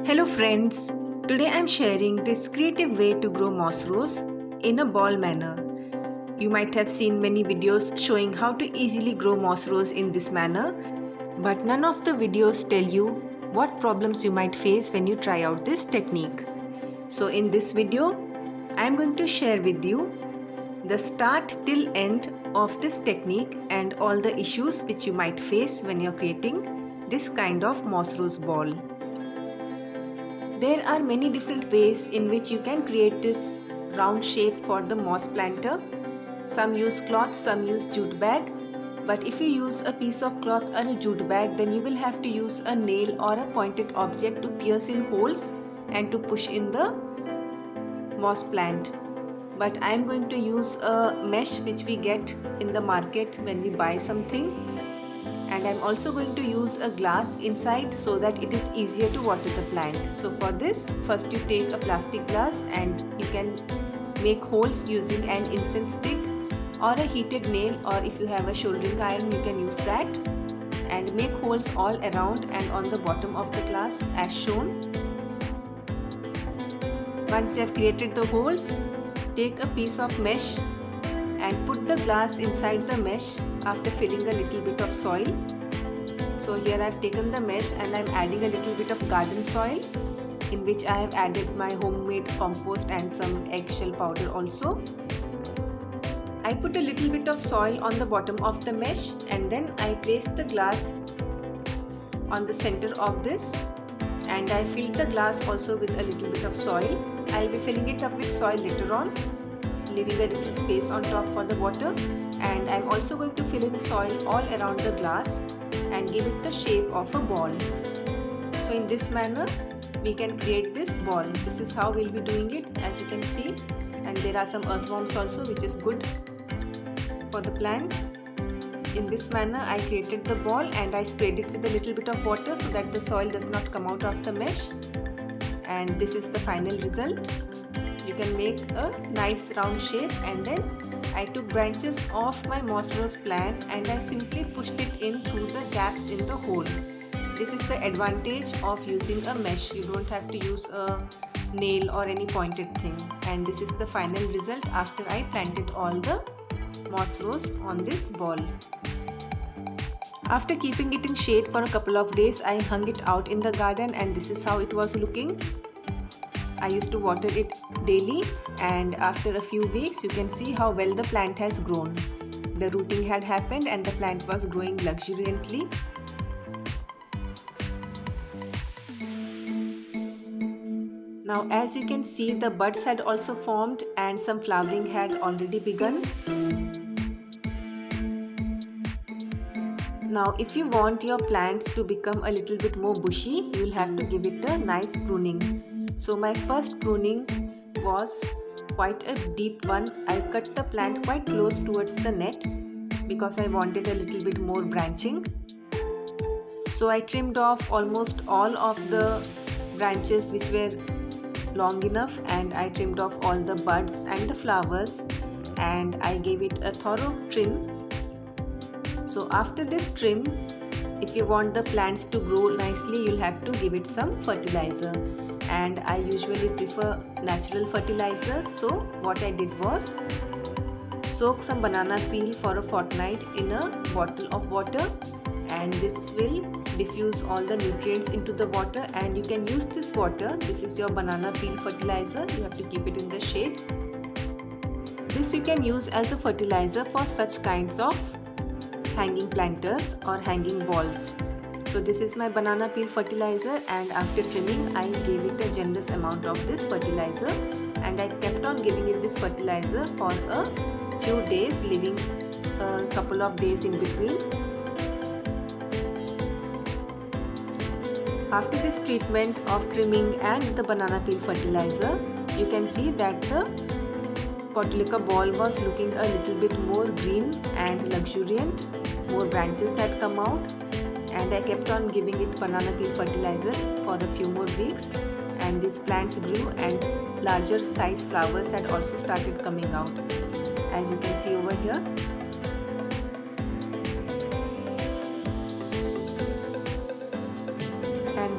Hello friends, today I am sharing this creative way to grow moss rose in a ball manner. You might have seen many videos showing how to easily grow moss rose in this manner, but none of the videos tell you what problems you might face when you try out this technique. So in this video, I am going to share with you the start till end of this technique and all the issues which you might face when you are creating this kind of moss rose ball. There are many different ways in which you can create this round shape for the moss planter. Some use cloth, some use jute bag. But if you use a piece of cloth or a jute bag, then you will have to use a nail or a pointed object to pierce in holes and to push in the moss plant. But I am going to use a mesh which we get in the market when we buy something. And I am also going to use a glass inside so that it is easier to water the plant. So for this, first you take a plastic glass and you can make holes using an incense stick or a heated nail, or if you have a soldering iron you can use that, and make holes all around and on the bottom of the glass as shown. Once you have created the holes, take a piece of mesh and put the glass inside the mesh after filling a little bit of soil. So here I have taken the mesh and I am adding a little bit of garden soil, in which I have added my homemade compost and some eggshell powder also. I put a little bit of soil on the bottom of the mesh and then I place the glass on the center of this, and I filled the glass also with a little bit of soil. I will be filling it up with soil later on, leaving a little space on top for the water, and I am also going to fill in soil all around the glass and give it the shape of a ball. So in this manner we can create this ball. This is how we will be doing it, as you can see, and there are some earthworms also, which is good for the plant. In this manner I created the ball and I sprayed it with a little bit of water so that the soil does not come out of the mesh, and this is the final result. You can make a nice round shape, and then I took branches of my moss rose plant and I simply pushed it in through the gaps in the hole. This is the advantage of using a mesh. You don't have to use a nail or any pointed thing, and this is the final result after I planted all the moss rose on this ball. After keeping it in shade for a couple of days, I hung it out in the garden and this is how it was looking. I used to water it daily, and after a few weeks you can see how well the plant has grown. The rooting had happened and the plant was growing luxuriantly. Now as you can see, the buds had also formed and some flowering had already begun. Now if you want your plants to become a little bit more bushy, you will have to give it a nice pruning. So my first pruning was quite a deep one. I cut the plant quite close towards the net because I wanted a little bit more branching. So I trimmed off almost all of the branches which were long enough, and I trimmed off all the buds and the flowers, and I gave it a thorough trim. So after this trim, if you want the plants to grow nicely, you'll have to give it some fertilizer, and I usually prefer natural fertilizers. So what I did was soak some banana peel for a fortnight in a bottle of water, and this will diffuse all the nutrients into the water, and you can use this water. This is your banana peel fertilizer. You have to keep it in the shade. This you can use as a fertilizer for such kinds of hanging planters or hanging balls. So this is my banana peel fertilizer, and after trimming I gave it a generous amount of this fertilizer, and I kept on giving it this fertilizer for a few days, leaving a couple of days in between. After this treatment of trimming and the banana peel fertilizer, you can see that the Potulica ball was looking a little bit more green and luxuriant. More branches had come out, and I kept on giving it banana peel fertilizer for a few more weeks, and these plants grew and larger size flowers had also started coming out, as you can see over here.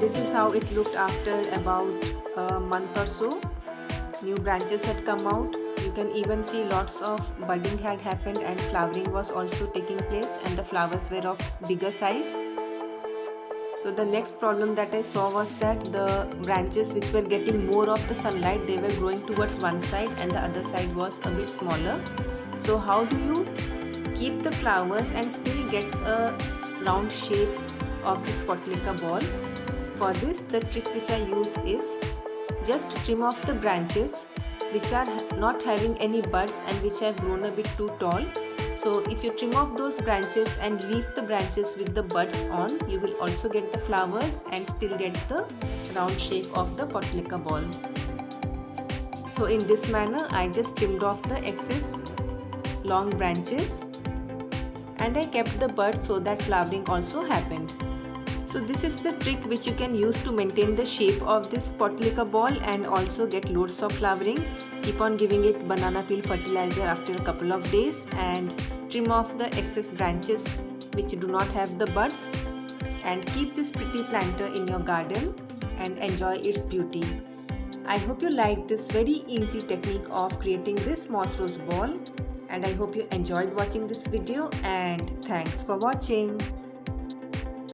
this is how it looked after about a month or so. New branches had come out. You can even see lots of budding had happened and flowering was also taking place, and the flowers were of bigger size. So the next problem that I saw was that the branches which were getting more of the sunlight, they were growing towards one side and the other side was a bit smaller. So how do you keep the flowers and still get a round shape of this Potlica ball? For this, the trick which I use is just trim off the branches which are not having any buds and which have grown a bit too tall. So if you trim off those branches and leave the branches with the buds on, you will also get the flowers and still get the round shape of the Potlica ball. So in this manner, I just trimmed off the excess long branches and I kept the buds so that flowering also happened. So this is the trick which you can use to maintain the shape of this Potlica ball and also get loads of flowering. Keep on giving it banana peel fertilizer after a couple of days and trim off the excess branches which do not have the buds, and keep this pretty planter in your garden and enjoy its beauty. I hope you liked this very easy technique of creating this moss rose ball, and I hope you enjoyed watching this video, and thanks for watching.